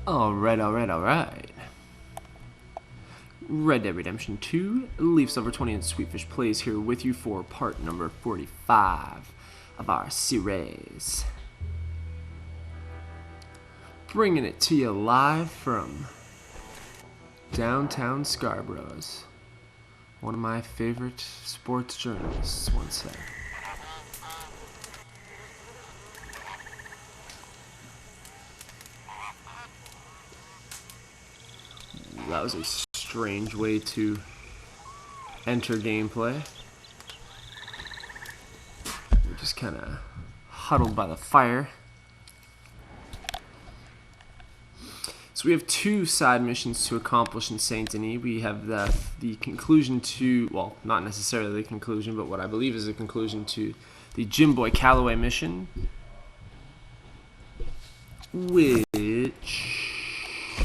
Alright. Red Dead Redemption 2, Leafs Over 20 and Sweetfish Plays here with you for part number 45 of our series. Bringing it to you live from downtown Scarborough's. One of my favorite sports journalists once said. That was a strange way to enter gameplay. We're just kind of huddled by the fire. So we have two side missions to accomplish in Saint Denis. We have the conclusion to, well, not necessarily the conclusion, but what I believe is the conclusion to the Jim Boy Calloway mission, which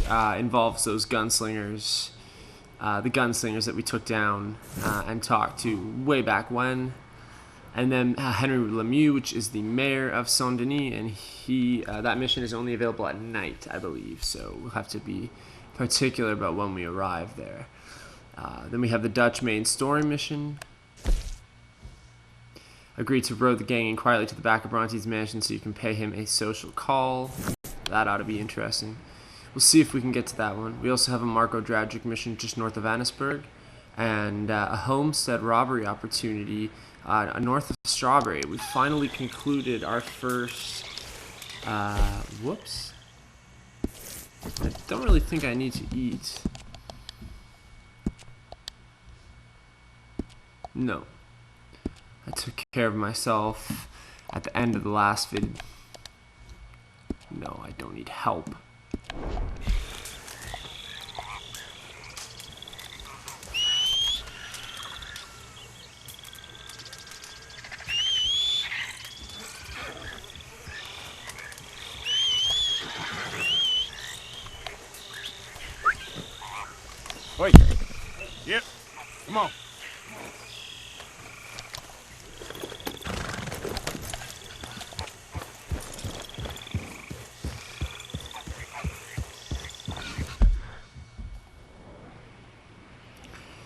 involves those gunslingers, the gunslingers that we took down and talked to way back when. And then Henry Lemieux, which is the mayor of Saint Denis, and that mission is only available at night, I believe. So we'll have to be particular about when we arrive there. Then we have the Dutch main story mission. Agree to row the gang in quietly to the back of Bronte's mansion so you can pay him a social call. That ought to be interesting. We'll see if we can get to that one. We also have a Marko Dragic mission just north of Annesburg, and a homestead robbery opportunity north of Strawberry. We finally concluded our first. Whoops. I don't really think I need to eat. No. I took care of myself at the end of the last vid. No, I don't need help. Wait. Yep. Come on.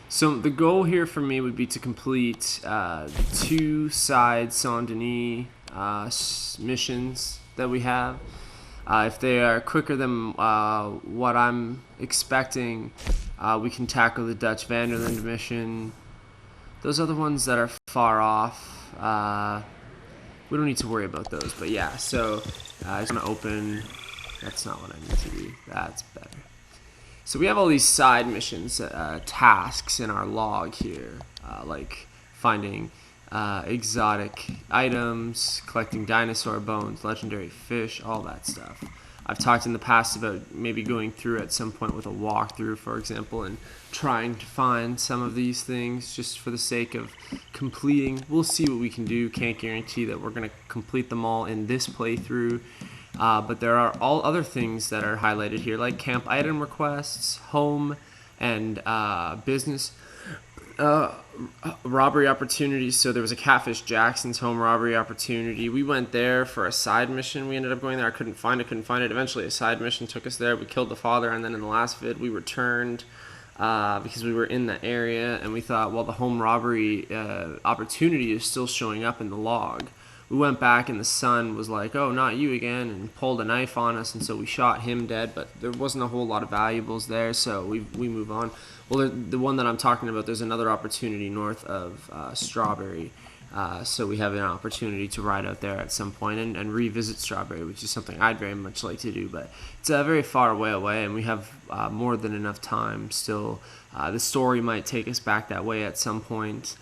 So the goal here for me would be to complete two side Saint Denis missions that we have. If they are quicker than what I'm expecting, we can tackle the Dutch Vanderland mission. Those other ones that are far off, we don't need to worry about those. But yeah, so I'm just going to open. That's not what I need to do. That's better. So we have all these side missions, tasks in our log here, like finding exotic items, collecting dinosaur bones, legendary fish, all that stuff. I've talked in the past about maybe going through at some point with a walkthrough, for example, and trying to find some of these things just for the sake of completing. We'll see what we can do. Can't guarantee that we're going to complete them all in this playthrough. But there are all other things that are highlighted here, like camp item requests, home and business robbery opportunities. So there was a Catfish Jackson's home robbery opportunity. We went there for a side mission. We ended up going there. I couldn't find it. Eventually a side mission took us there. We killed the father, and then in the last vid we returned because we were in the area, and we thought, well, the home robbery opportunity is still showing up in the log. We went back and the son was like, oh, not you again, and pulled a knife on us, and so we shot him dead, but there wasn't a whole lot of valuables there, so we move on. Well, the one that I'm talking about, there's another opportunity north of Strawberry, so we have an opportunity to ride out there at some point and revisit Strawberry, which is something I'd very much like to do, but it's very far away, and we have more than enough time still. The story might take us back that way at some point.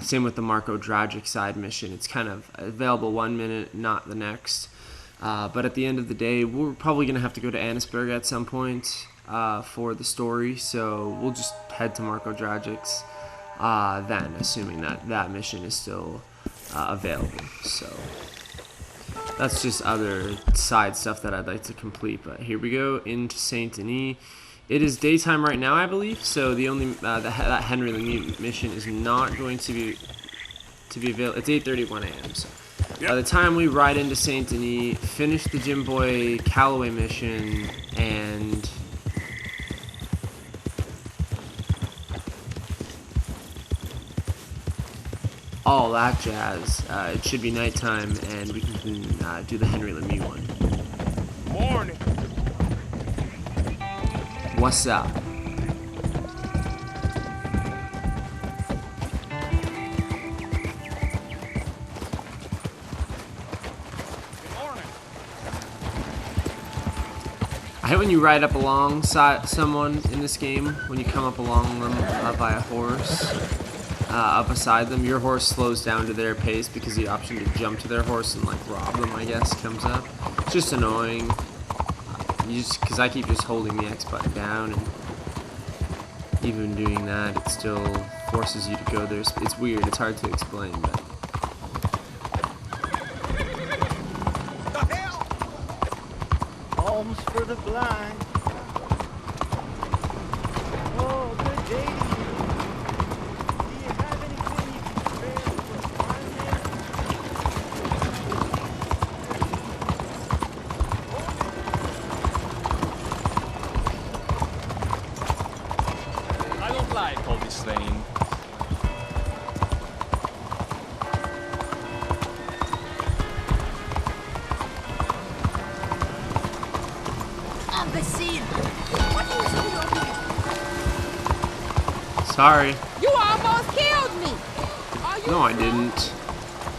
Same with the Marko Dragic side mission. It's kind of available 1 minute, not the next. But at the end of the day, we're probably going to have to go to Annesburg at some point for the story. So we'll just head to Marko Dragic's then, assuming that mission is still available. So that's just other side stuff that I'd like to complete. But here we go into Saint Denis. It is daytime right now, I believe, so the only that Henry Lemieux mission is not going to be available. It's 8:31 a.m. So By the time we ride into Saint Denis, finish the Jim Boy Calloway mission, and all that jazz, it should be nighttime, and we can do the Henry Lemieux one. Morning. What's up? I hate when you ride up alongside someone in this game, when you come up along them by a horse, up beside them, your horse slows down to their pace because the option to jump to their horse and like rob them, I guess, comes up. It's just annoying. Because I keep just holding the X button down, and even doing that, it still forces you to go there. It's weird, it's hard to explain, but... Alms for the blind. Oh, good day to you. Do you have anything you can spare for a blind man? I don't like all this rain. Sorry. You almost killed me! No, I didn't.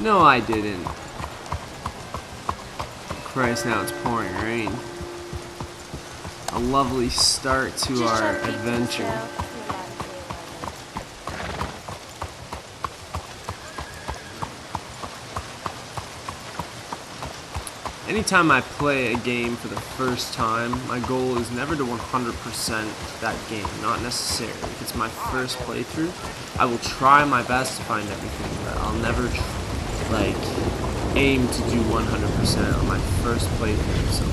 No, I didn't. Christ, now it's pouring rain. A lovely start to our adventure. Anytime I play a game for the first time, my goal is never to 100% that game, not necessarily. If it's my first playthrough, I will try my best to find everything, but I'll never, like, aim to do 100% on my first playthrough, so...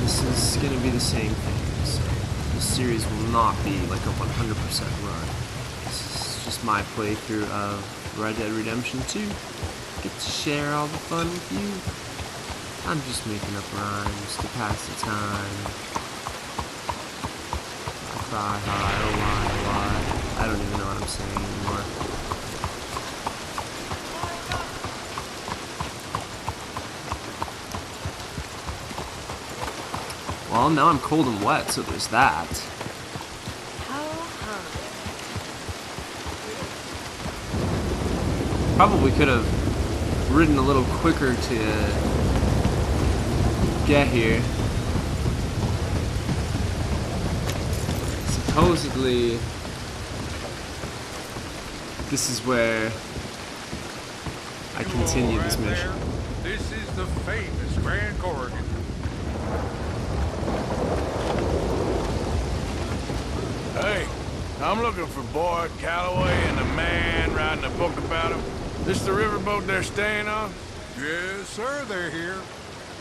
This is gonna be the same thing, so this series will not be like a 100% run. This is just my playthrough of Red Dead Redemption 2. Get to share all the fun with you. I'm just making up rhymes to pass the time. I cry high, oh why. I don't even know what I'm saying anymore. Well, now I'm cold and wet, so there's that. Probably could have ridden a little quicker to get here. Supposedly, this is where I continue this mission. This is the famous Grand Corrigan. Hey, I'm looking for Boyd Calloway and the man writing a book about him. This the riverboat they're staying on? Yes, sir, they're here.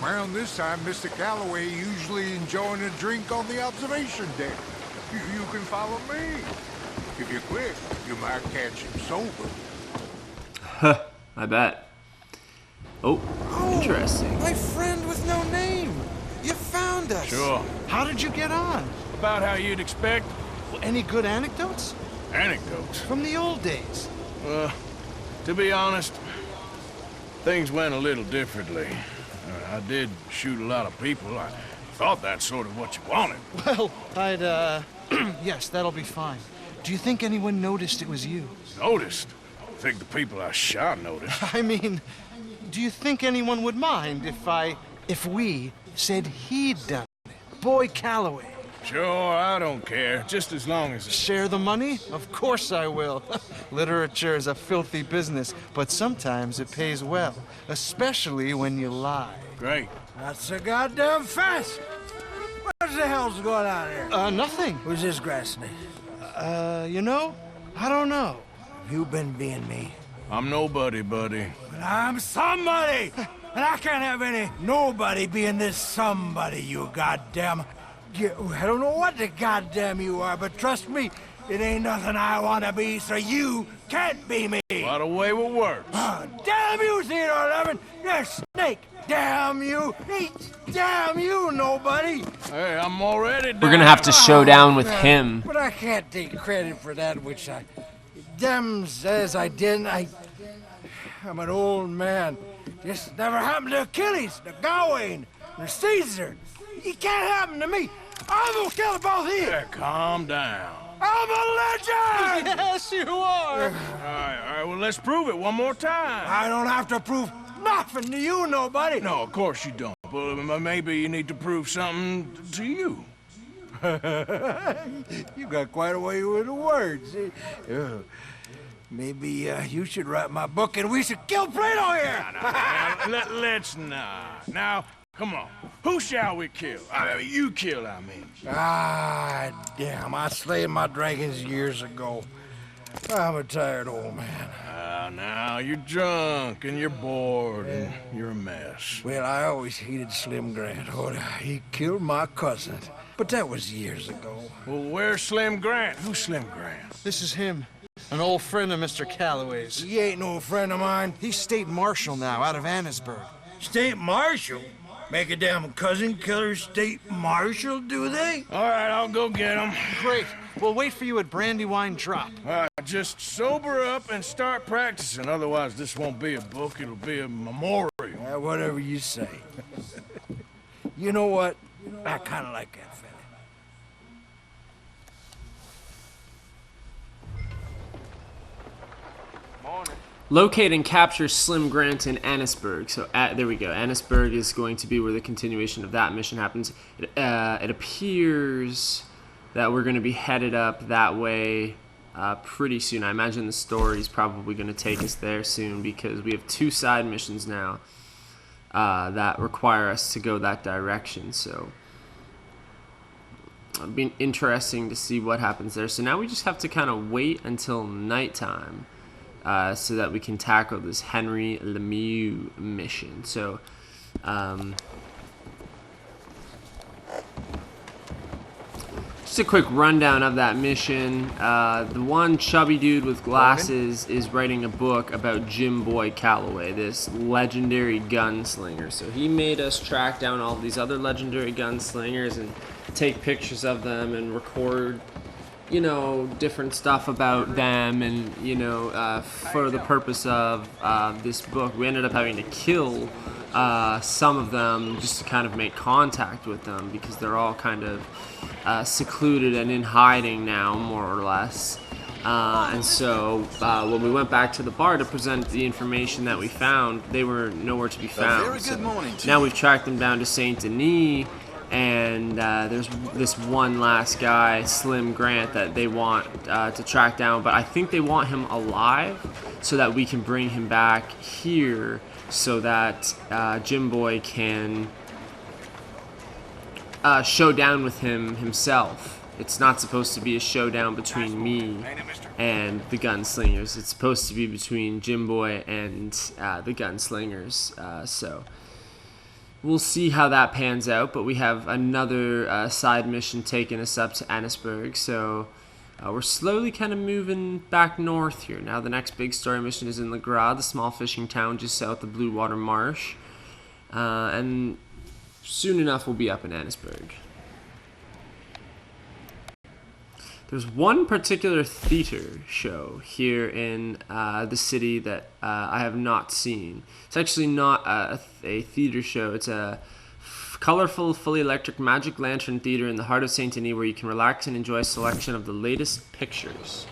Around this time, Mr. Calloway usually enjoying a drink on the observation deck. You can follow me. If you're quick, you might catch him sober. Huh, I bet. Oh, interesting. My friend with no name. You found us. Sure. How did you get on? About how you'd expect. Well, any good anecdotes? Anecdotes. From the old days. To be honest, things went a little differently. I did shoot a lot of people. I thought that's sort of what you wanted. Well, I'd, yes, that'll be fine. Do you think anyone noticed it was you? Noticed? I think the people I shot noticed. I mean, do you think anyone would mind if we said he'd done it? Boy Calloway. Sure, I don't care. Just as long as... Share the money? Of course I will. Literature is a filthy business, but sometimes it pays well, especially when you lie. Great. Not so goddamn fast. What the hell's going on here? Nothing. Who's this grass snake? You know, I don't know. You been being me. I'm nobody, buddy. But I'm somebody! And I can't have any nobody being this somebody, you goddamn... I don't know what the goddamn you are, but trust me, It ain't nothing I want to be, so you can't be me. By the way with words. Damn you, Theodore Levin! You're a snake! Damn you! Damn you, nobody! Hey, I'm already We're gonna have to show down with man. him. But I can't take credit for that which I... Them says I didn't. I'm an old man. This never happened to Achilles, to Gawain, or Caesar. It can't happen to me. I'm gonna kill both of you. Yeah, calm down. I'm a legend! Yes, you are. All right, well, let's prove it one more time. I don't have to prove nothing to you, nobody. No, of course you don't. Well, maybe you need to prove something to you. You got quite a way with the words. Maybe you should write my book and we should kill Plato here. Let's not. Now, come on. Who shall we kill? I mean, you kill, I mean. Ah, damn. I slayed my dragons years ago. I'm a tired old man. Now, you're drunk and you're bored and you're a mess. Well, I always hated Slim Grant. Oh, he killed my cousin. But that was years ago. Well, where's Slim Grant? Who's Slim Grant? This is him. An old friend of Mr. Calloway's. He ain't no friend of mine. He's state marshal now, out of Annisburg. State marshal? Make a damn cousin killer state marshal, do they? All right, I'll go get him. Great. We'll wait for you at Brandywine Drop. Just sober up and start practicing. Otherwise, this won't be a book. It'll be a memorial. Whatever you say. You know what? I kind of like that fella. Locate and capture Slim Grant in Annisburg. So there we go. Annisburg is going to be where the continuation of that mission happens. It appears that we're going to be headed up that way pretty soon. I imagine the story is probably going to take us there soon because we have 2 side missions now that require us to go that direction. So it'll be interesting to see what happens there. So now we just have to kind of wait until nighttime. So that we can tackle this Henry Lemieux mission. So, just a quick rundown of that mission. The one chubby dude with glasses is writing a book about Jim Boy Calloway, this legendary gunslinger. So he made us track down all these other legendary gunslingers and take pictures of them and record, you know, different stuff about them, and you know, for the purpose of this book, we ended up having to kill some of them just to kind of make contact with them because they're all kind of secluded and in hiding now, more or less. And so when we went back to the bar to present the information that we found, they were nowhere to be found. Very good morning to now we've tracked them down to Saint Denis. And there's this one last guy, Slim Grant, that they want to track down. But I think they want him alive so that we can bring him back here so that Jim Boy can show down with him himself. It's not supposed to be a showdown between me and the gunslingers. It's supposed to be between Jim Boy and the gunslingers. So we'll see how that pans out, but we have another side mission taking us up to Annisburg, so we're slowly kind of moving back north here. Now the next big story mission is in La Gras, the small fishing town just south of Blue Water Marsh, and soon enough we'll be up in Annisburg. There's one particular theater show here in the city that I have not seen. It's actually not a theater show. It's a colorful, fully electric magic lantern theater in the heart of Saint Denis where you can relax and enjoy a selection of the latest pictures.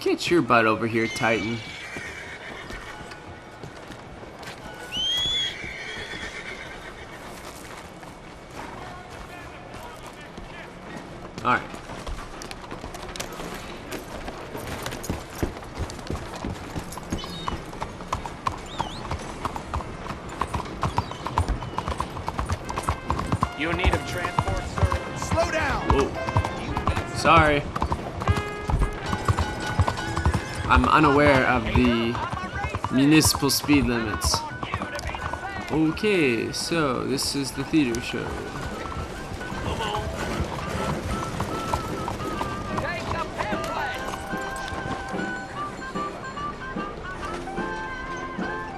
Get your butt over here, Titan. Alright. You in need of transport, sir? Slow down! Whoa. Sorry. I'm unaware of the municipal speed limits. Okay, so this is the theater show.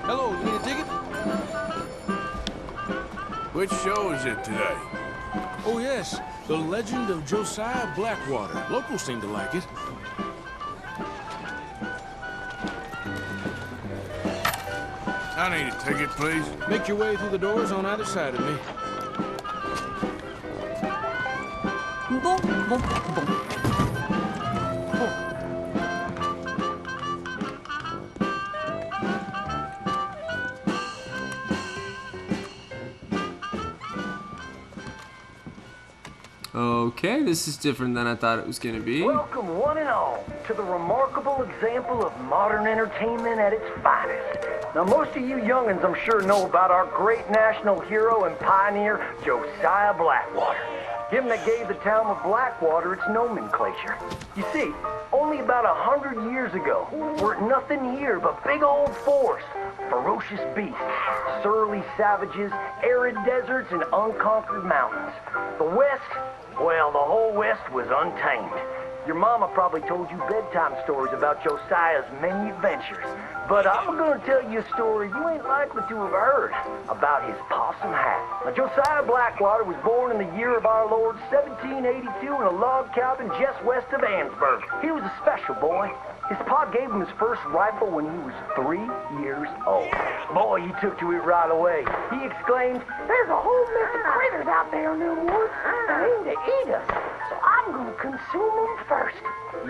Hello, you need a ticket? Which show is it today? Oh, yes. The Legend of Josiah Blackwater. Locals seem to like it. I need a ticket, please. Make your way through the doors on either side of me. Okay, this is different than I thought it was gonna be. Welcome, one and all, to the remarkable example of modern entertainment at its finest. Now, most of you young'uns, I'm sure, know about our great national hero and pioneer, Josiah Blackwater. Him that gave the town of Blackwater its nomenclature. You see, only about 100 years ago, we're nothing here but big old forests, ferocious beasts, surly savages, arid deserts, and unconquered mountains. The West, well, the whole West was untamed. Your mama probably told you bedtime stories about Josiah's many adventures. But I'm gonna tell you a story you ain't likely to have heard about his possum hat. Now, Josiah Blackwater was born in the year of our Lord 1782 in a log cabin just west of Annesburg. He was a special boy. His pa gave him his first rifle when he was 3 years old. Boy, he took to it right away. He exclaimed, "There's a whole mess of critters out there in the woods that aim to eat us, so I'm gonna consume them first."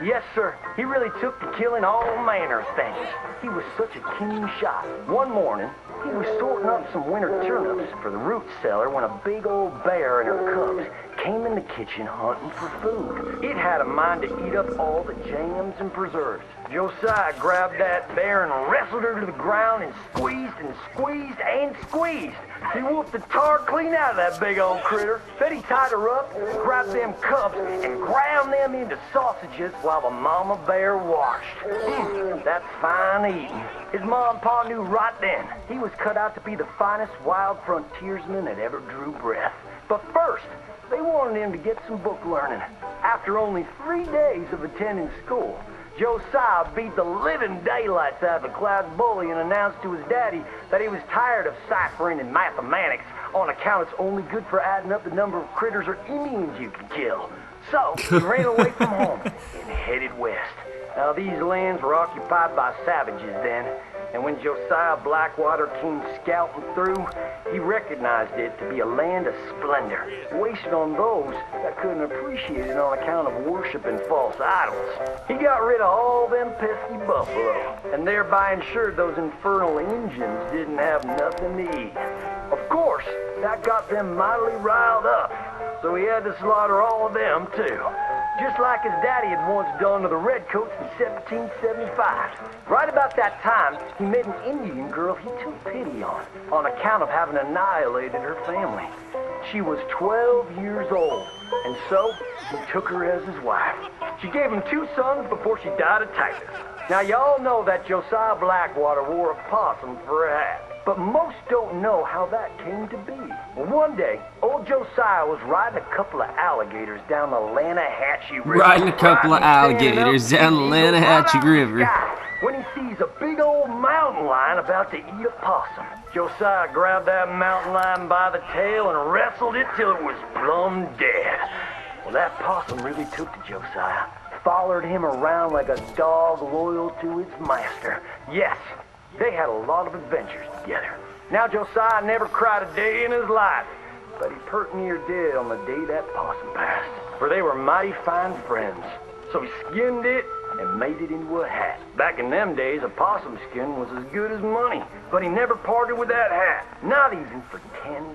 Yes, sir. He really took to killing all manner of things. He was such a keen shot. One morning, he was sorting up some winter turnips for the root cellar when a big old bear and her cubs came in the kitchen hunting for food. It had a mind to eat up all the jams and preserves. Josiah grabbed that bear and wrestled her to the ground and squeezed and squeezed and squeezed. He whooped the tar clean out of that big old critter. Then he tied her up, grabbed them cubs, and ground them into sausages while the mama bear watched. That's fine eating. His mom and pa knew right then he was cut out to be the finest wild frontiersman that ever drew breath. But first, they wanted him to get some book learning. After only 3 days of attending school, Josiah beat the living daylights out of the class bully and announced to his daddy that he was tired of ciphering and mathematics on account it's only good for adding up the number of critters or Indians you can kill. So, he ran away from home and headed west. Now, these lands were occupied by savages then, and when Josiah Blackwater came scouting through, he recognized it to be a land of splendor, wasted on those that couldn't appreciate it on account of worshiping false idols. He got rid of all them pesky buffalo, and thereby ensured those infernal Injuns didn't have nothing to eat. Of course, that got them mightily riled up, so he had to slaughter all of them too. Just like his daddy had once done to the Redcoats in 1775. Right about that time, he met an Indian girl he took pity on account of having annihilated her family. She was 12 years old, and so he took her as his wife. She gave him 2 sons before she died of typhus. Now, y'all know that Josiah Blackwater wore a possum for a hat. But most don't know how that came to be. Well, one day, old Josiah was riding a couple of alligators down the Lanahatchee River. Riding a couple of alligators down the Lanahatchee River. When he sees a big old mountain lion about to eat a possum. Josiah grabbed that mountain lion by the tail and wrestled it till it was plumb dead. Well, that possum really took to Josiah. Followed him around like a dog loyal to its master. Yes. They had a lot of adventures together. Now, Josiah never cried a day in his life, but he pert near dead on the day that possum passed. For they were mighty fine friends. So he skinned it and made it into a hat. Back in them days, a possum skin was as good as money, but he never parted with that hat, not even for $10.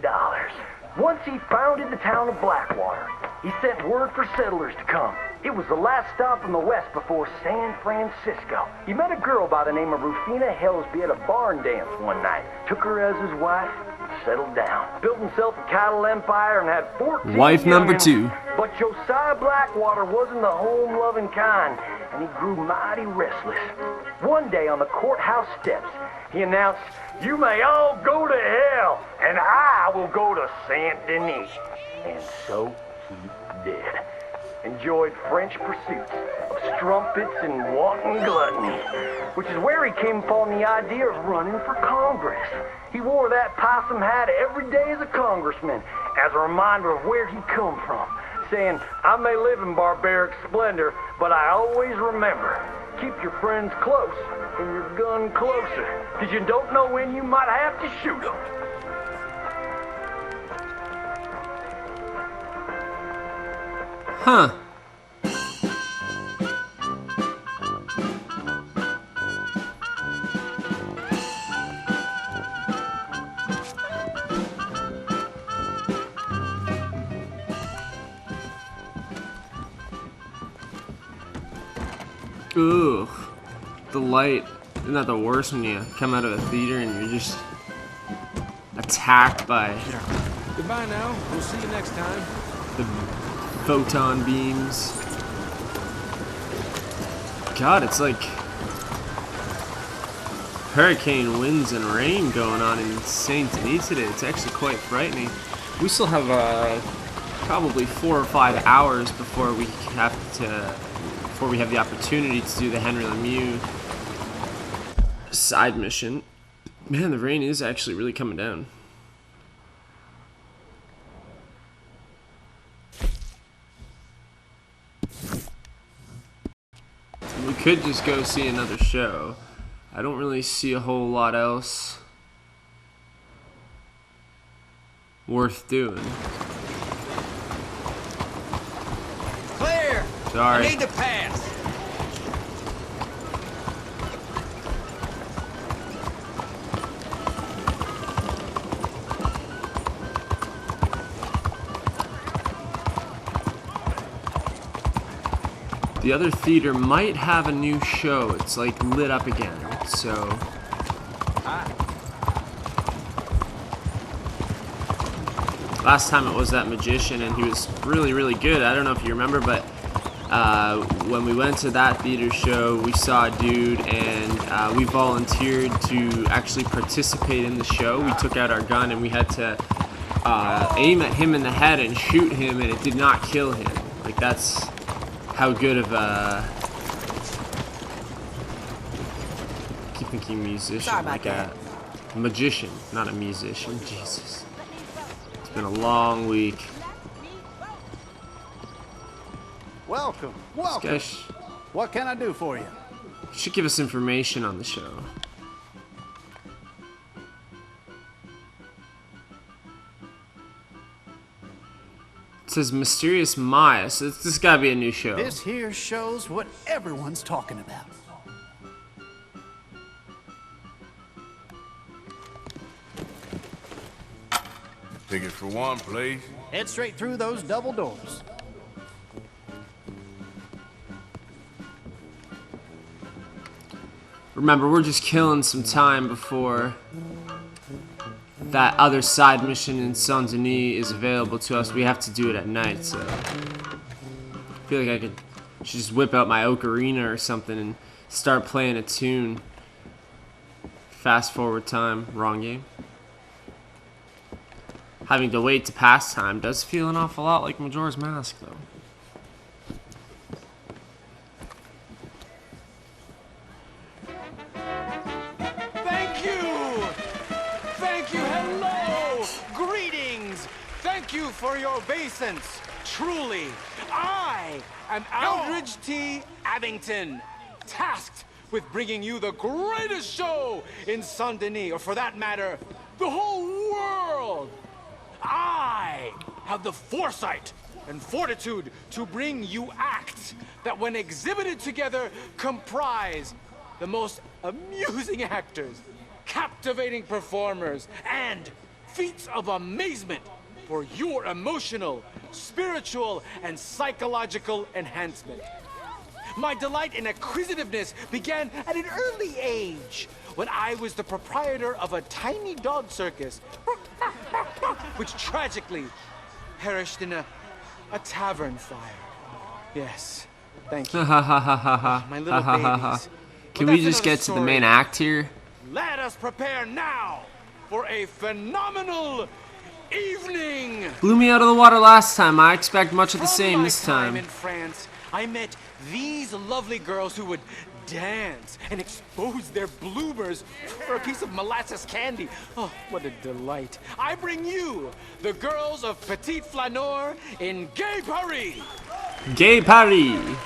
Once he founded the town of Blackwater, he sent word for settlers to come. It was the last stop in the west before San Francisco. He met a girl by the name of Rufina Helsby at a barn dance one night, took her as his wife, settled down, built himself a cattle empire, and had 14 Wife number youngins. 2. But Josiah Blackwater wasn't the home-loving kind, and he grew mighty restless. One day on the courthouse steps, he announced, "You may all go to hell, and I will go to Saint Denis." And so he did. Enjoyed French pursuits of strumpets and wanton gluttony, which is where he came upon the idea of running for Congress. He wore that possum hat every day as a congressman, as a reminder of where he come from, saying, "I may live in barbaric splendor, but I always remember, keep your friends close and your gun closer, because you don't know when you might have to shoot them." Huh. Ugh. The light. Isn't that the worst when you come out of a theater and you're just attacked by Goodbye now. We'll see you next time. the photon beams? God, it's like hurricane winds and rain going on in Saint Denis today. It's actually quite frightening. We still have probably 4 or 5 hours before we have the opportunity to do the Henry Lemieux side mission. Man, the rain is actually really coming down. We could just go see another show. I don't really see a whole lot else worth doing. Clear! Sorry. I need to pass. The other theater might have a new show. It's like lit up again, so. Last time it was that magician, and he was really, really good. I don't know if you remember, but when we went to that theater show, we saw a dude, and we volunteered to actually participate in the show. We took out our gun, and we had to aim at him in the head and shoot him, and it did not kill him. Like, that's how good of a... I keep thinking musician, like a magician, not a musician. Jesus. It's been a long week. Welcome, welcome. Guys What can I do for you? should give us information on the show. It says Mysterious Maya, so this has got to be a new show. This here shows what everyone's talking about. Ticket for one, please. Head straight through those double doors. Remember, we're just killing some time before that other side mission in Saint Denis is available to us. We have to do it at night, so I feel like I should just whip out my ocarina or something and start playing a tune. Fast forward time. Wrong game. Having to wait to pass time does feel an awful lot like Majora's Mask, though. Thank you! Thank you, hello! Greetings! Thank you for your obeisance. Truly, I am Aldridge T. Abington, tasked with bringing you the greatest show in Saint Denis, or for that matter, the whole world. I have the foresight and fortitude to bring you acts that, when exhibited together, comprise the most amusing actors, captivating performers, and feats of amazement for your emotional, spiritual, and psychological enhancement. My delight in acquisitiveness began at an early age, when I was the proprietor of a tiny dog circus which tragically perished in a tavern fire. Yes, thank you. My little babies. Can But we that's just another get to the story. main act here? Let us prepare now for a phenomenal evening. Blew me out of the water last time. I expect much of the From same my this time. in France, I met these lovely girls who would dance and expose their bloomers for a piece of molasses candy. Oh, what a delight. I bring you the girls of Petit Flaneur in Gay Paris. Gay Paris.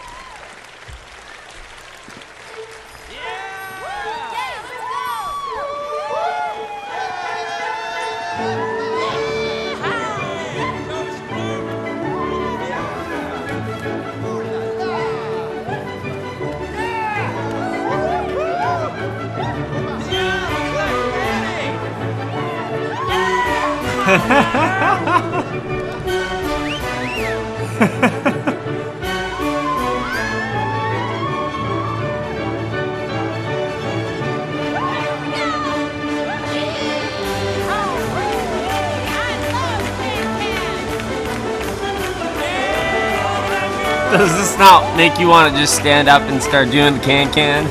Does this not make you want to just stand up and start doing the can-can?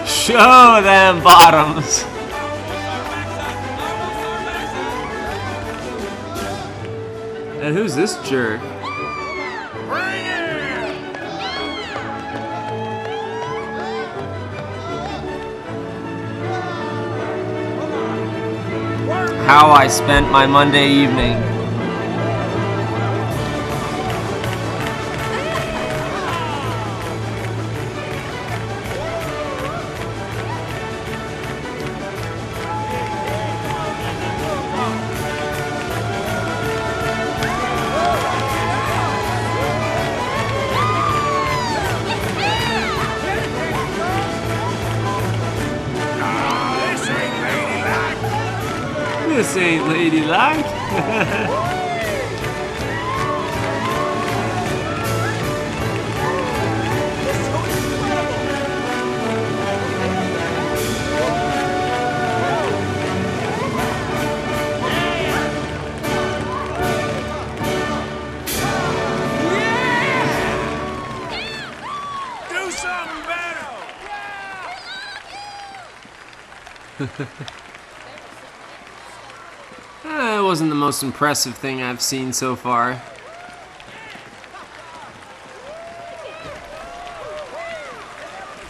Show them bottoms! And who's this jerk? How I spent my Monday evening. This ain't ladylike. Do something better. It wasn't the most impressive thing I've seen so far.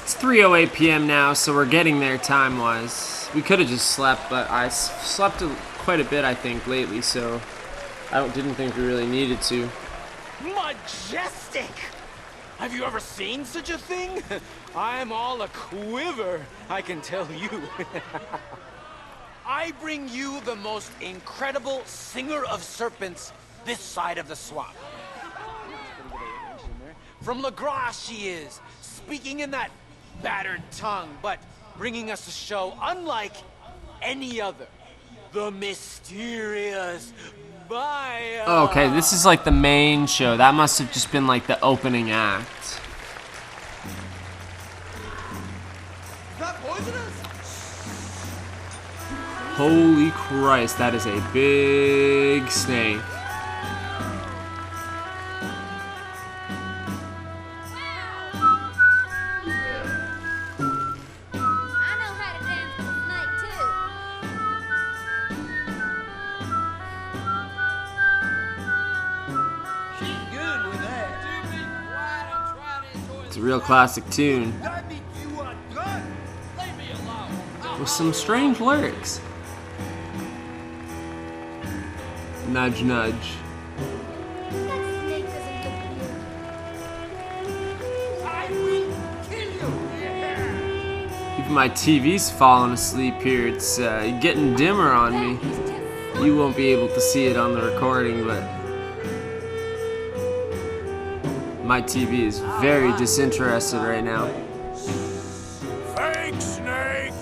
It's 3:08 p.m. now, so we're getting there time-wise. We could have just slept, but I slept quite a bit, I think, lately, so I didn't think we really needed to. Majestic! Have you ever seen such a thing? I'm all a quiver, I can tell you. I bring you the most incredible singer of serpents this side of the swamp. From Le Gras she is, speaking in that battered tongue, but bringing us a show unlike any other. The mysterious Maya. Oh, okay, this is like the main show. That must have just been like the opening act. Holy Christ, that is a big snake. It's a real classic tune with some strange lyrics. Nudge, nudge. Even my TV's falling asleep here. It's getting dimmer on me. You won't be able to see it on the recording, but my TV is very disinterested right now. Fake snake.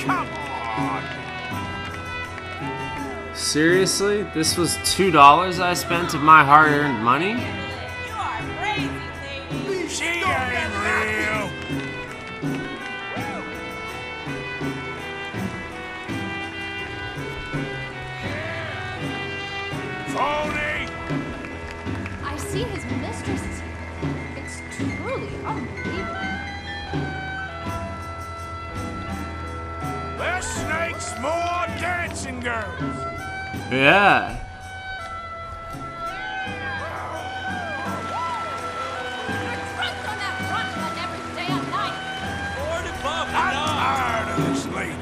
Come on. Seriously? This was $2 I spent of my hard-earned money? She ain't real. Phony! I see his mistress is here. It's truly unbelievable. Less snakes, more dancing girls. Yeah. I'm tired of this lady.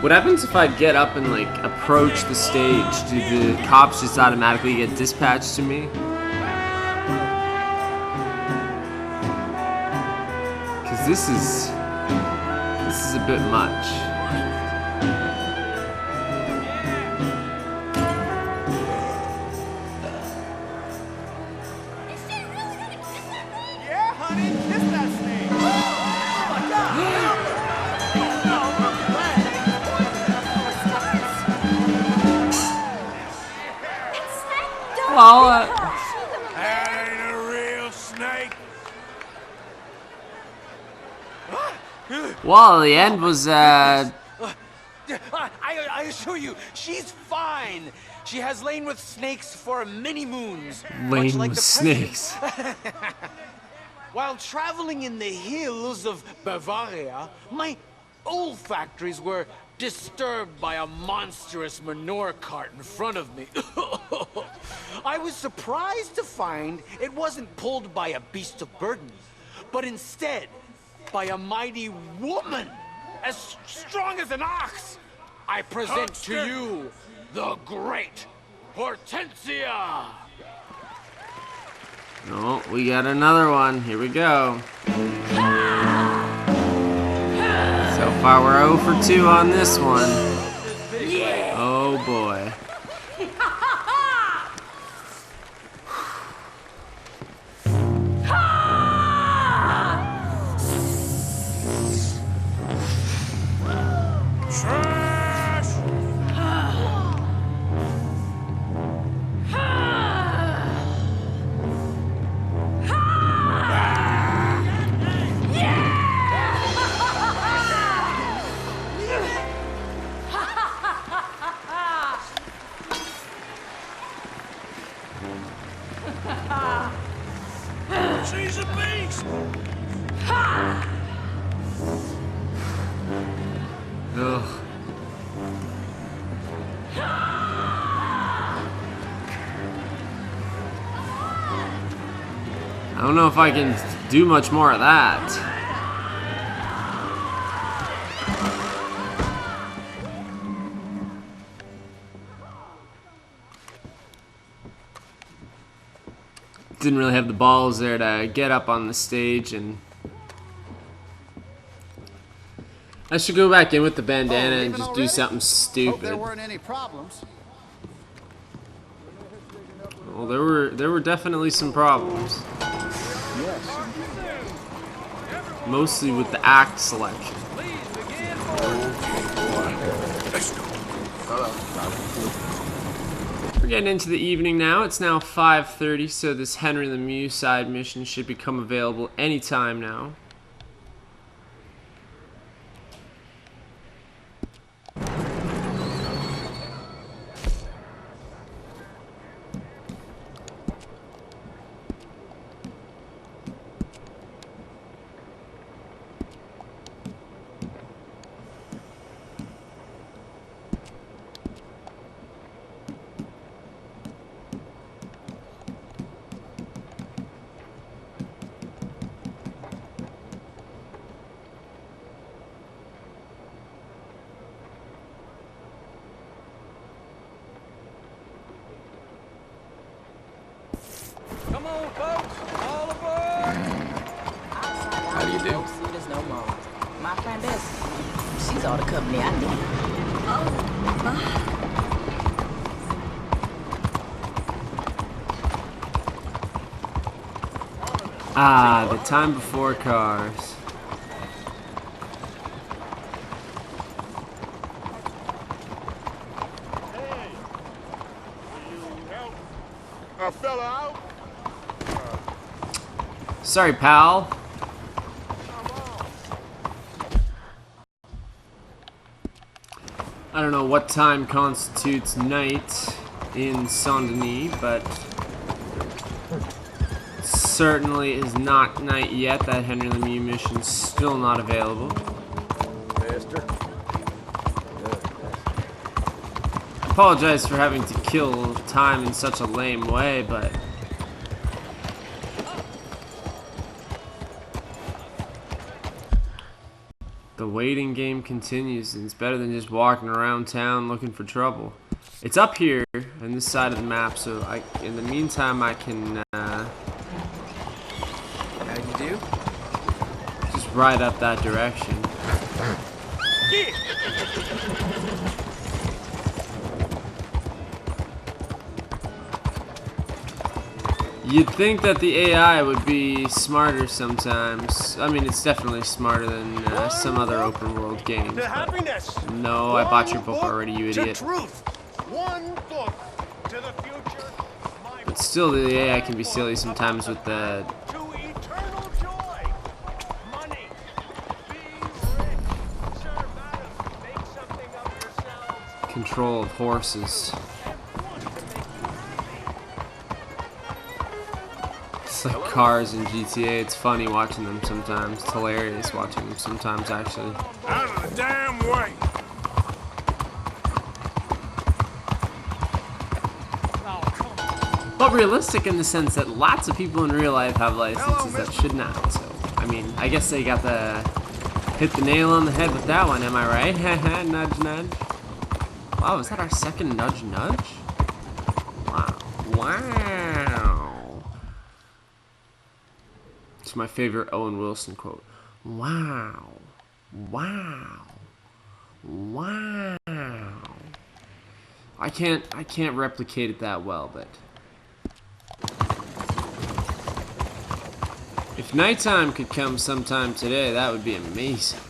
What happens if I get up and like approach the stage? Do the cops just automatically get dispatched to me? Cause this is a bit much. Yeah, honey, kiss that snake. Oh my God! Well, That ain't a real snake. well, the end was I assure you, she's fine. She has lain with snakes for many moons. much lane like with the snakes. While traveling in the hills of Bavaria, my olfactories were disturbed by a monstrous manure cart in front of me. I was surprised to find it wasn't pulled by a beast of burden, but instead by a mighty woman, as strong as an ox. I present to you the great Hortensia. Oh, we got another one. Here we go. So far, we're 0 for 2 on this one. Oh boy. Trash! She's a beast! Ugh. I don't know if I can do much more of that. Didn't really have the balls there to get up on the stage, and I should go back in with the bandana and just do something Hope stupid. there weren't any problems. Well, there were definitely some problems. Mostly with the act selection. We're getting into the evening now. It's now 5:30, so this Henry Lemieux side mission should become available anytime now. Come on, folks, all aboard! How do you do? Don't see this no more. My friend Bessie, she's all the company I need. Ah, the time before cars. a fella out? Sorry, pal. I don't know what time constitutes night in Saint-Denis, but certainly is not night yet. That Henry Lemieux mission's still not available. Apologize for having to kill time in such a lame way, but the waiting game continues, and it's better than just walking around town looking for trouble. It's up here on this side of the map, so in the meantime I can How you do? just ride up that direction. You'd think that the AI would be smarter sometimes. I mean, it's definitely smarter than some other open world games. But no, I bought your book already, you idiot. One book to the future. But still, the AI can be silly sometimes with the To eternal joy. Money. Be rich. Sir, madam, make something of yourselves. control of horses. It's like cars in GTA. It's funny watching them sometimes. It's hilarious watching them sometimes, actually. Out of the damn way. But realistic in the sense that lots of people in real life have licenses that should not. So, I mean, I guess they got hit the nail on the head with that one, am I right? Nudge, nudge. Wow, is that our second nudge, nudge? Wow. Wow. It's my favorite Owen Wilson quote. Wow. Wow. Wow. I can't replicate it that well, but if nighttime could come sometime today, that would be amazing.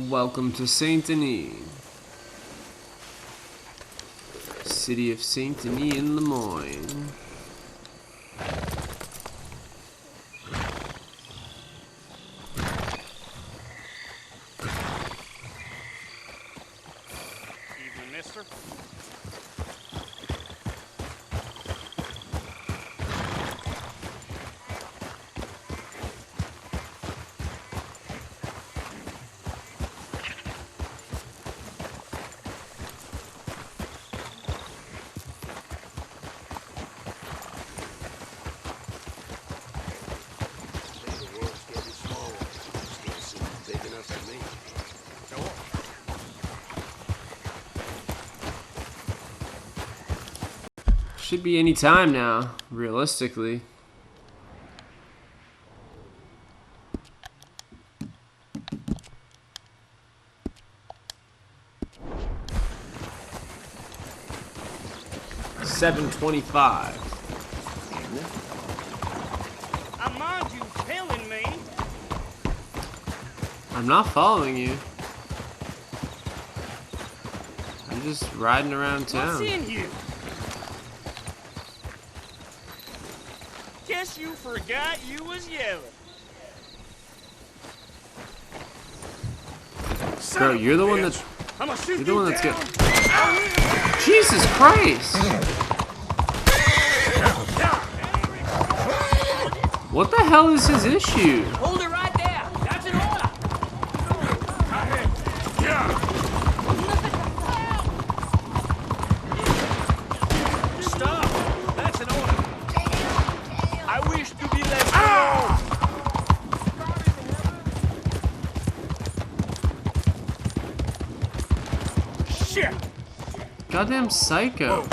Welcome to Saint-Denis. City of Saint-Denis in Lemoyne. Evening, mister. Should be any time now, realistically. $7.25. I mind you telling me. I'm not following you. I'm just riding around town. What's in you? Guess you forgot you was yelling. Bro, you're the one that's You're the one that's good. Jesus Christ! What the hell is his issue? Hold it right there. That's an order. Stop. That's an order. I wish to be left alone. Shit. Goddamn psycho.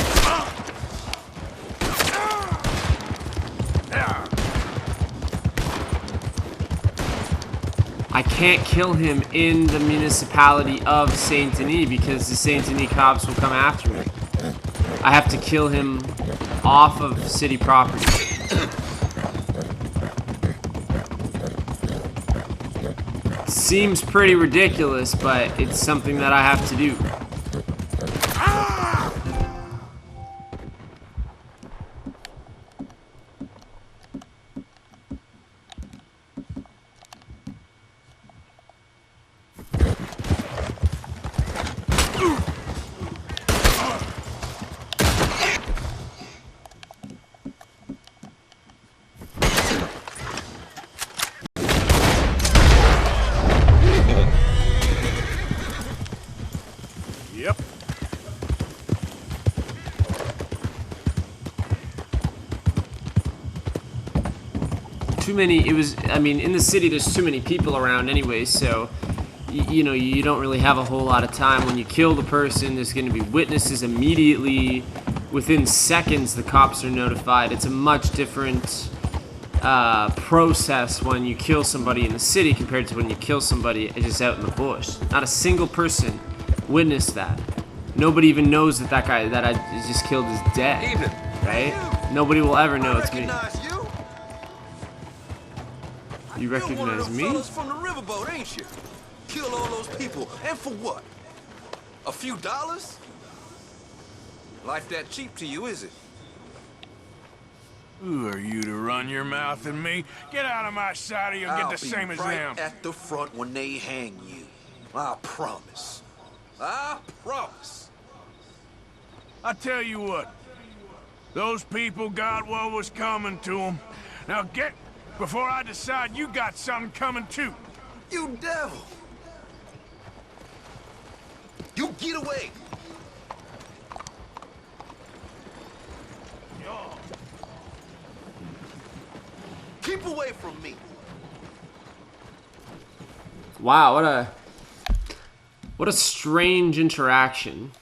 I can't kill him in the municipality of Saint Denis because the Saint Denis cops will come after me. I have to kill him off of city property. Seems pretty ridiculous, but it's something that I have to do. Yep. Too many, I mean, in the city there's too many people around anyway, so, you know, you don't really have a whole lot of time. When you kill the person, there's going to be witnesses immediately. Within seconds, the cops are notified. It's a much different process when you kill somebody in the city compared to when you kill somebody just out in the bush. Not a single person witnessed that. Nobody even knows that that guy that I just killed is dead. Right? Nobody will ever know it's me. You recognize me? Fellas from the riverboat, ain't you? Kill all those people, and for what? A few dollars? Life that cheap to you, is it? Who are you to run your mouth at me? Get out of my sight or you'll get the same as them. I'll be right at the front when they hang you. I promise. I promise. I tell you what. Those people got what was coming to them. Now get before I decide you got something coming too. You devil! You get away! Keep away from me! Wow, what a strange interaction.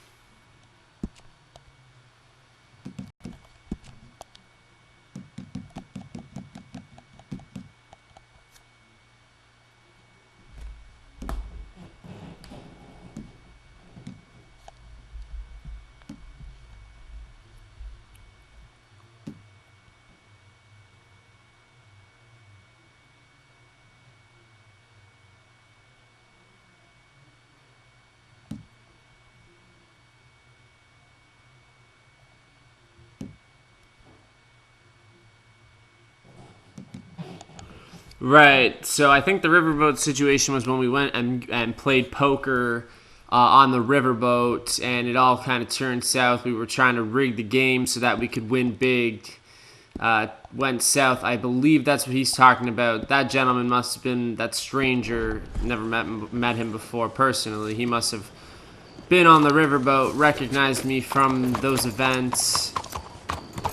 Right, so I think the riverboat situation was when we went and played poker on the riverboat, and it all kind of turned south. We were trying to rig the game so that we could win big. Went south. I believe that's what he's talking about. That gentleman must have been that stranger. Never met him before personally. He must have been on the riverboat, recognized me from those events,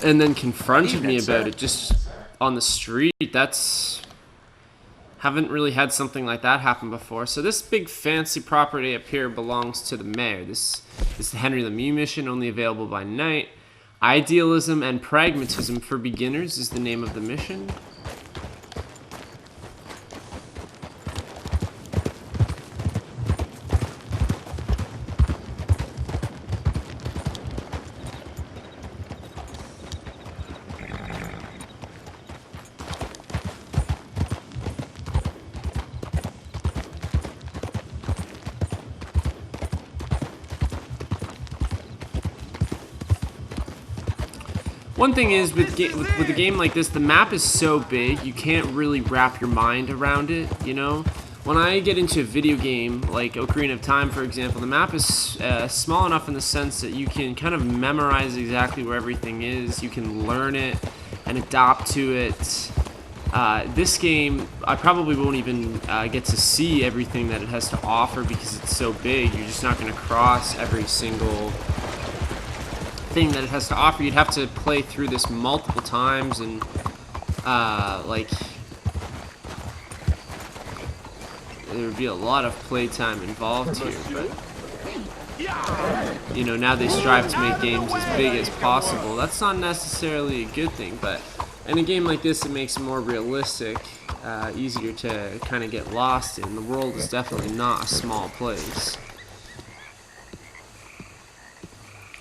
and then confronted me about it just on the street. Haven't really had something like that happen before. So this big fancy property up here belongs to the mayor. This is the Henry Lemieux mission, only available by night. Idealism and Pragmatism for Beginners is the name of the mission. One thing is, with a game like this, the map is so big, you can't really wrap your mind around it, you know? When I get into a video game, like Ocarina of Time, for example, the map is small enough in the sense that you can kind of memorize exactly where everything is, you can learn it and adapt to it. This game, I probably won't even get to see everything that it has to offer because it's so big. You're just not going to cross every single thing that it has to offer. You'd have to play through this multiple times, and like there would be a lot of playtime involved here, but you know, now they strive to make games as big as possible. That's not necessarily a good thing, but In a game like this, it makes it more realistic, easier to kind of get lost in. The world is definitely not a small place.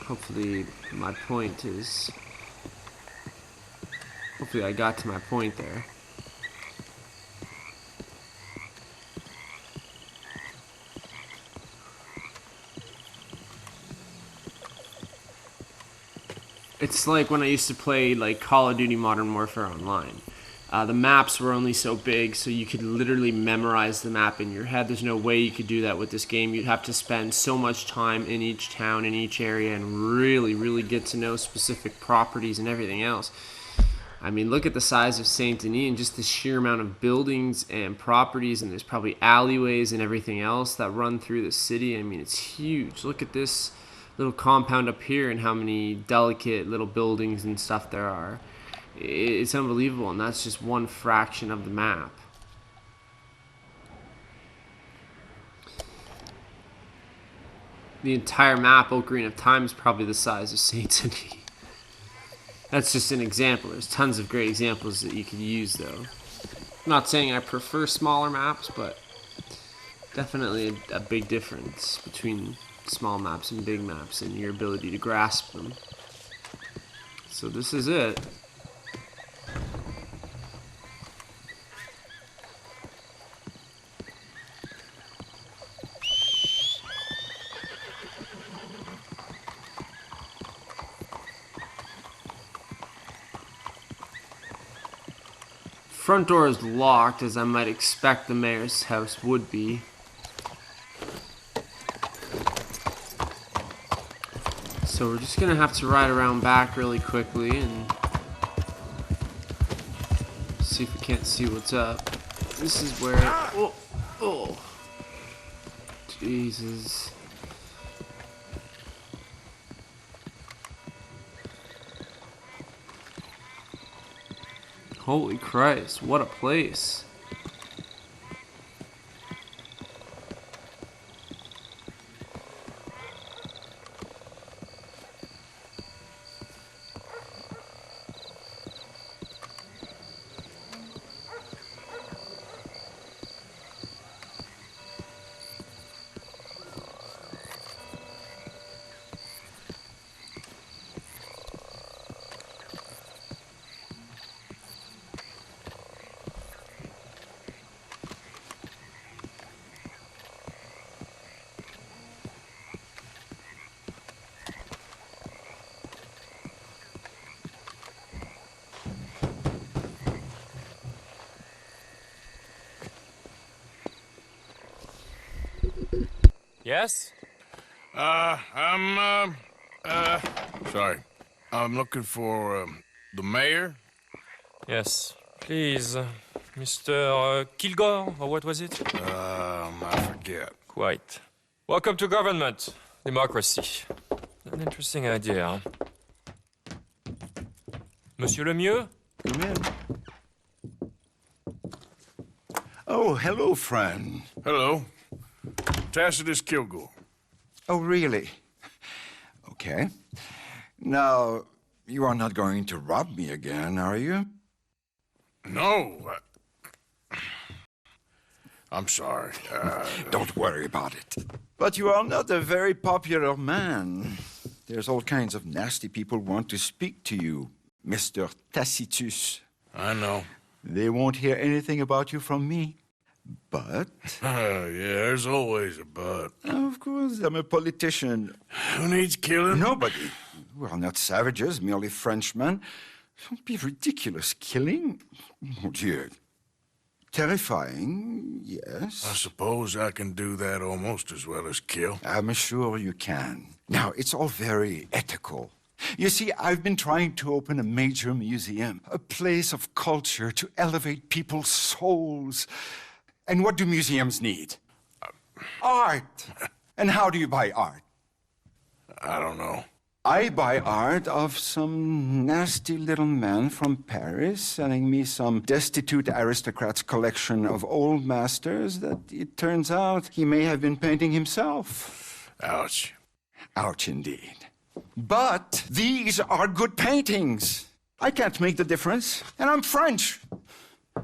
Hopefully my point is... Hopefully I got to my point there. It's like when I used to play like Call of Duty Modern Warfare Online. The maps were only so big, so you could literally memorize the map in your head. There's no way you could do that with this game. You'd have to spend so much time in each town, in each area, and really get to know specific properties and everything else. I mean, look at the size of Saint Denis and just the sheer amount of buildings and properties, and there's probably alleyways and everything else that run through the city. I mean, it's huge. Look at this little compound up here and how many delicate little buildings and stuff there are. It's unbelievable, and that's just one fraction of the map. The entire map, Ocarina of Time, is probably the size of Saint Denis. That's just an example. There's tons of great examples that you could use, though. I'm not saying I prefer smaller maps, but definitely a big difference between small maps and big maps and your ability to grasp them. So this is it. Front door is locked, as I might expect the mayor's house would be. So we're just gonna have to ride around back really quickly and see if we can't see what's up. This is where... Oh! Jesus. Holy Christ, what a place. Yes? Sorry. I'm looking for, the mayor? Yes. Please, Mr. Kilgore, or what was it? I forget. Quite. Welcome to government. Democracy. An interesting idea, huh? Monsieur Lemieux? Come in. Oh, hello, friend. Hello. Tacitus Kilgore. Oh, really? Okay. Now, you are not going to rob me again, are you? No. I'm sorry. Don't worry about it. But you are not a very popular man. There's all kinds of nasty people who want to speak to you, Mr. Tacitus. I know. They won't hear anything about you from me. But... yeah, there's always a but. Of course, I'm a politician. Who needs killing? Nobody. We're not savages, merely Frenchmen. Don't be ridiculous. Killing? Oh, dear. Terrifying, yes. I suppose I can do that almost as well as kill. I'm sure you can. Now, it's all very ethical. You see, I've been trying to open a major museum, a place of culture to elevate people's souls. And what do museums need? Art. And how do you buy art? I don't know. I buy art of some nasty little man from Paris selling me some destitute aristocrat's collection of old masters that it turns out he may have been painting himself. Ouch. Ouch indeed. But these are good paintings. I can't make the difference, and I'm French.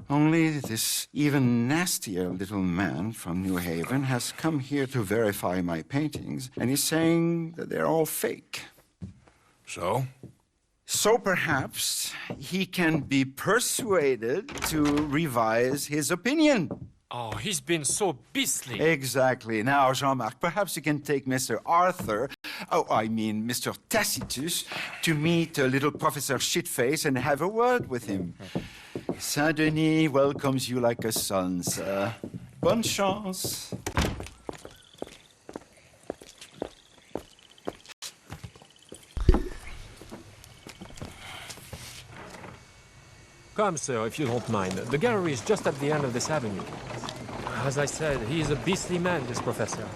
Only this even nastier little man from New Haven has come here to verify my paintings, and he's saying that they're all fake. So? So perhaps he can be persuaded to revise his opinion. Oh, he's been so beastly. Exactly. Now, Jean-Marc, perhaps you can take Mr. Arthur, Mr. Tacitus, to meet little Professor Shitface and have a word with him. Saint-Denis welcomes you like a son, sir. Bonne chance. Come, sir, if you don't mind. The gallery is just at the end of this avenue. As I said, he is a beastly man, this professor.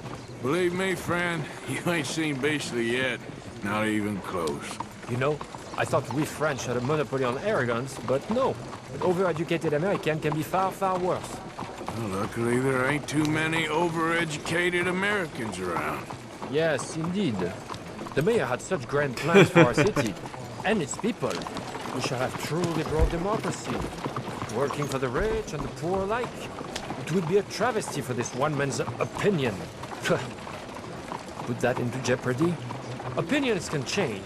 Believe me, friend, you ain't seen beastly yet. Not even close. You know, I thought we French had a monopoly on arrogance, but no. An overeducated American can be far, far worse. Well, luckily, there ain't too many overeducated Americans around. Yes, indeed. The mayor had such grand plans for our city and its people. We shall have truly broad democracy, working for the rich and the poor alike. It would be a travesty for this one man's opinion. Put that into jeopardy. Opinions can change,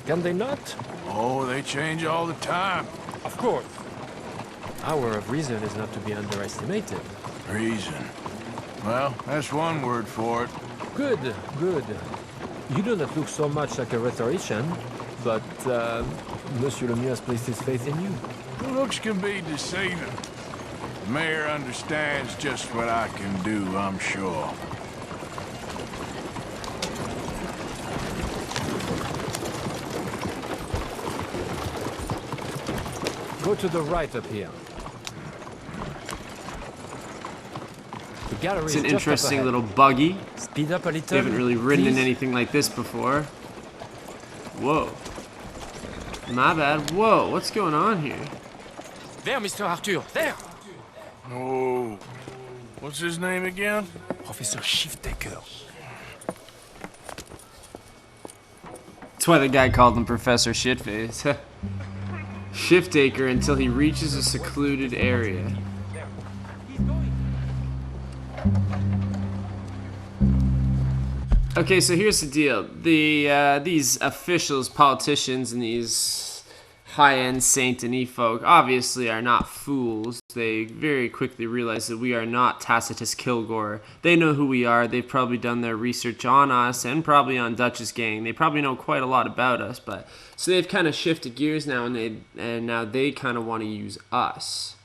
can they not? Oh, they change all the time. Of course. Power of reason is not to be underestimated. Reason. Well, that's one word for it. Good, good. You do not look so much like a rhetorician, but Monsieur Lemieux has placed his faith in you. Looks can be deceiving. The mayor understands just what I can do, I'm sure. Go to the right up here. The gallery It's is an just interesting up little buggy. Speed up a little. We haven't really ridden in please. anything like this before. Whoa. My bad. Whoa, what's going on here? There, Mr. Arthur, there! Oh, what's his name again? Professor Shiftaker. That's why the guy called him Professor Shitface. Shiftaker until he reaches a secluded area. Okay, so here's the deal. These officials, politicians, and these high-end Saint Denis folk obviously are not fools. They very quickly realize that we are not Tacitus Kilgore. They know who we are. They've probably done their research on us and probably on Dutch's gang. They probably know quite a lot about us, but so they've kind of shifted gears now, and now they kind of want to use us.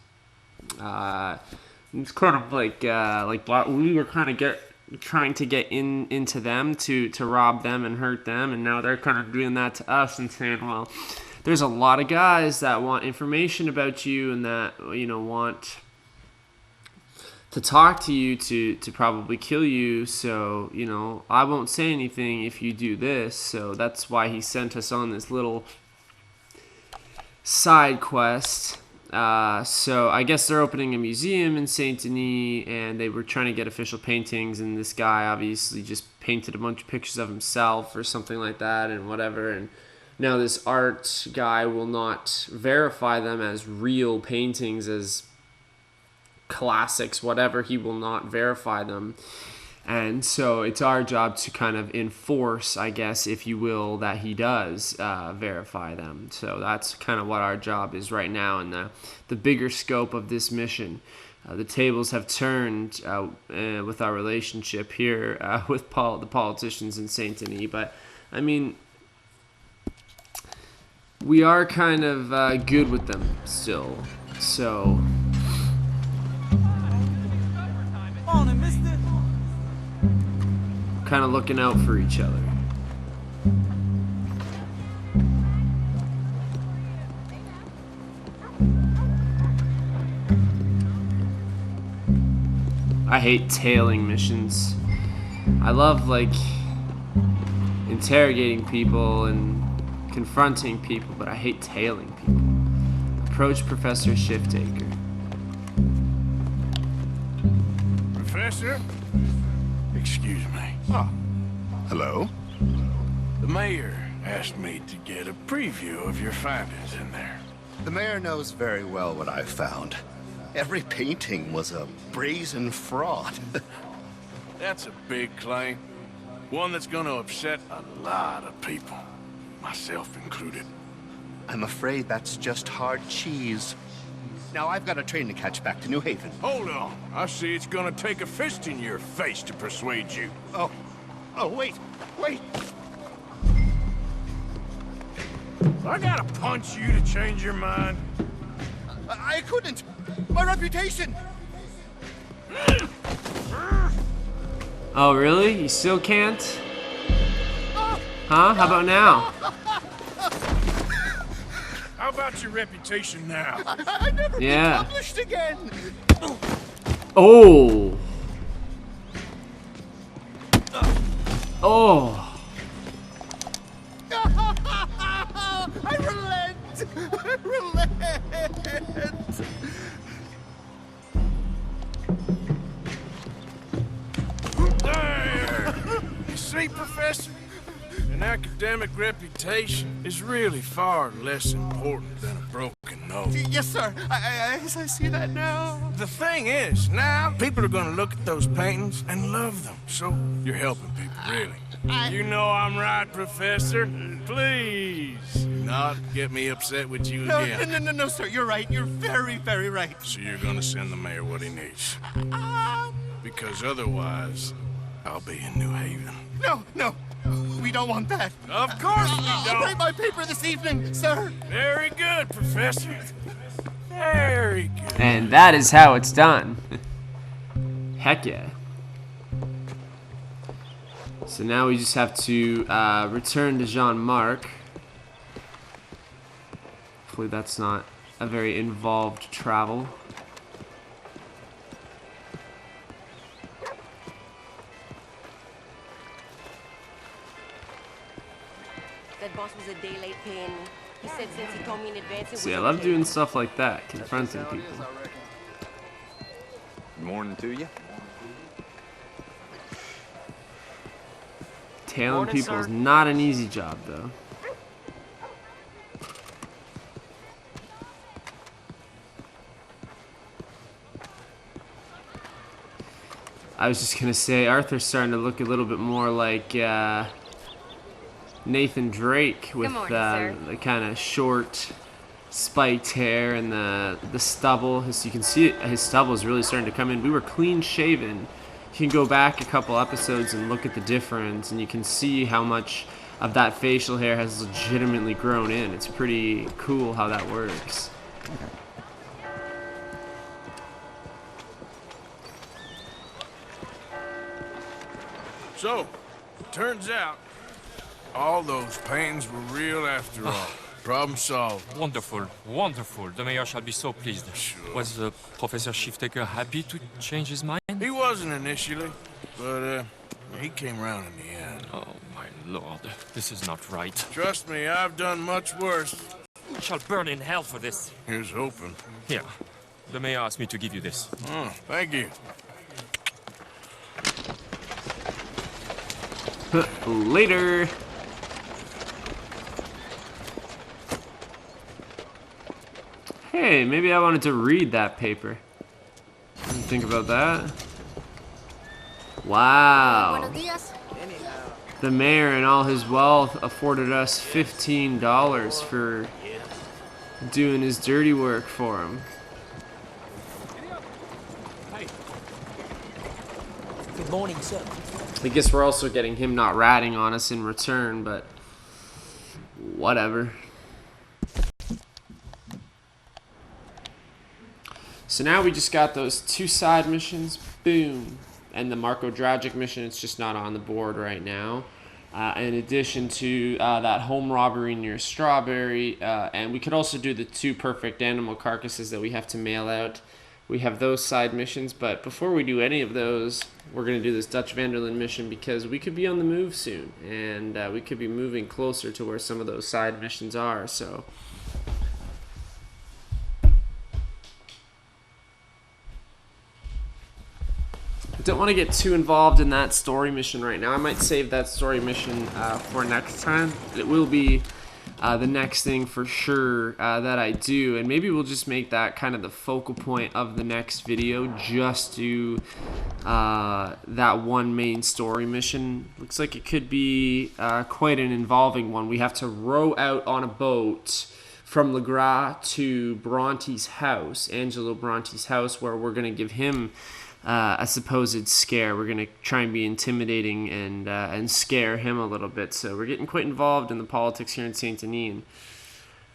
It's kind of like we were kind of trying to get into them to rob them and hurt them, and now they're kind of doing that to us and saying, well, there's a lot of guys that want information about you and that, you know, want to talk to you to probably kill you. So, you know, I won't say anything if you do this. So that's why he sent us on this little side quest. So I guess they're opening a museum in Saint Denis, and they were trying to get official paintings, and this guy obviously just painted a bunch of pictures of himself or something like that and whatever, and now this art guy will not verify them as real paintings, as classics, whatever. He will not verify them. And so it's our job to kind of enforce, I guess, if you will, that he does verify them. So that's kind of what our job is right now in the bigger scope of this mission. The tables have turned with our relationship here with the politicians in Saint Denis. But, I mean, we are kind of good with them still. So kind of looking out for each other. I hate tailing missions. I love, like, interrogating people and confronting people, but I hate tailing people. Approach Professor Shiftaker. Professor? Excuse me. Oh, hello. The mayor asked me to get a preview of your findings in there. The mayor knows very well what I've found. Every painting was a brazen fraud. That's a big claim. One that's gonna upset a lot of people, myself included. I'm afraid that's just hard cheese. Now I've got a train to catch back to New Haven. Hold on. I see it's gonna take a fist in your face to persuade you. Oh, wait. I gotta punch you to change your mind. I couldn't. My reputation. Oh, really? You still can't? Huh? How about now? How about your reputation now? I never been published again. Oh. Oh. I relent. I relent. There. You see, Professor? An academic reputation is really far less important than a broken nose. Yes, sir. I see that now. The thing is, now people are gonna look at those paintings and love them. So you're helping people, really. You know I'm right, Professor. Please, do not get me upset with you again. No, sir. You're right. You're very, very right. So you're gonna send the mayor what he needs. Because otherwise, I'll be in New Haven. No. We don't want that. Of course we don't. I'll write my paper this evening, sir. Very good, Professor. Very good. And that is how it's done. Heck yeah. So now we just have to return to Jean-Marc. Hopefully that's not a very involved travel. That boss was a day late paying me. He said since he told me in advance it was See, I love doing stuff like that, confronting people. Good morning to you. Tailing people is not an easy job, though. I was just gonna say, Arthur's starting to look a little bit more like Nathan Drake with the kind of short, spiked hair and the stubble. As you can see, his stubble is really starting to come in. We were clean shaven. You can go back a couple episodes and look at the difference, and you can see how much of that facial hair has legitimately grown in. It's pretty cool how that works. So, turns out, all those paintings were real after all. Problem solved. Wonderful, wonderful. The mayor shall be so pleased. Was Professor Shiftaker happy to change his mind? He wasn't initially, but he came around in the end. Oh, my lord. This is not right. Trust me, I've done much worse. We shall burn in hell for this. Here's hoping. Here. The mayor asked me to give you this. Oh, thank you. Later. Hey, maybe I wanted to read that paper. What do you think about that? Wow. The mayor and all his wealth afforded us $15 for doing his dirty work for him. Good morning, sir. I guess we're also getting him not ratting on us in return, but whatever. So now we just got those 2 side missions, boom. And the Marko Dragic mission, it's just not on the board right now. In addition to that home robbery near Strawberry, and we could also do the 2 perfect animal carcasses that we have to mail out. We have those side missions, but before we do any of those, we're going to do this Dutch Vanderlyn mission because we could be on the move soon, and we could be moving closer to where some of those side missions are, so... don't want to get too involved in that story mission right now. I might save that story mission for next time. It will be the next thing for sure that I do, and maybe we'll just make that kind of the focal point of the next video. Just do that one main story mission. Looks like it could be quite an involving one. We have to row out on a boat from Legras to Bronte's house, Angelo Bronte's house, where we're going to give him a supposed scare. We're going to try and be intimidating and scare him a little bit. So we're getting quite involved in the politics here in Saint Denis. And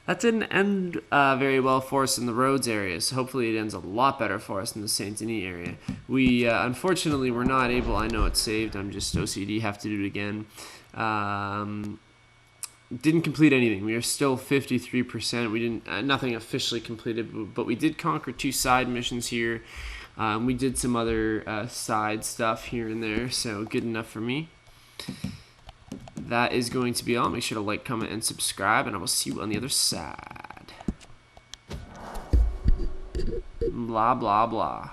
that didn't end very well for us in the Rhodes area, so hopefully it ends a lot better for us in the Saint Denis area. We unfortunately were not able. I know it's saved. I'm just OCD. Have to do it again. Didn't complete anything. We are still 53%. We didn't nothing officially completed, but we did conquer 2 side missions here. We did some other side stuff here and there, so good enough for me. That is going to be all. Make sure to like, comment, and subscribe, and I will see you on the other side. Blah, blah, blah.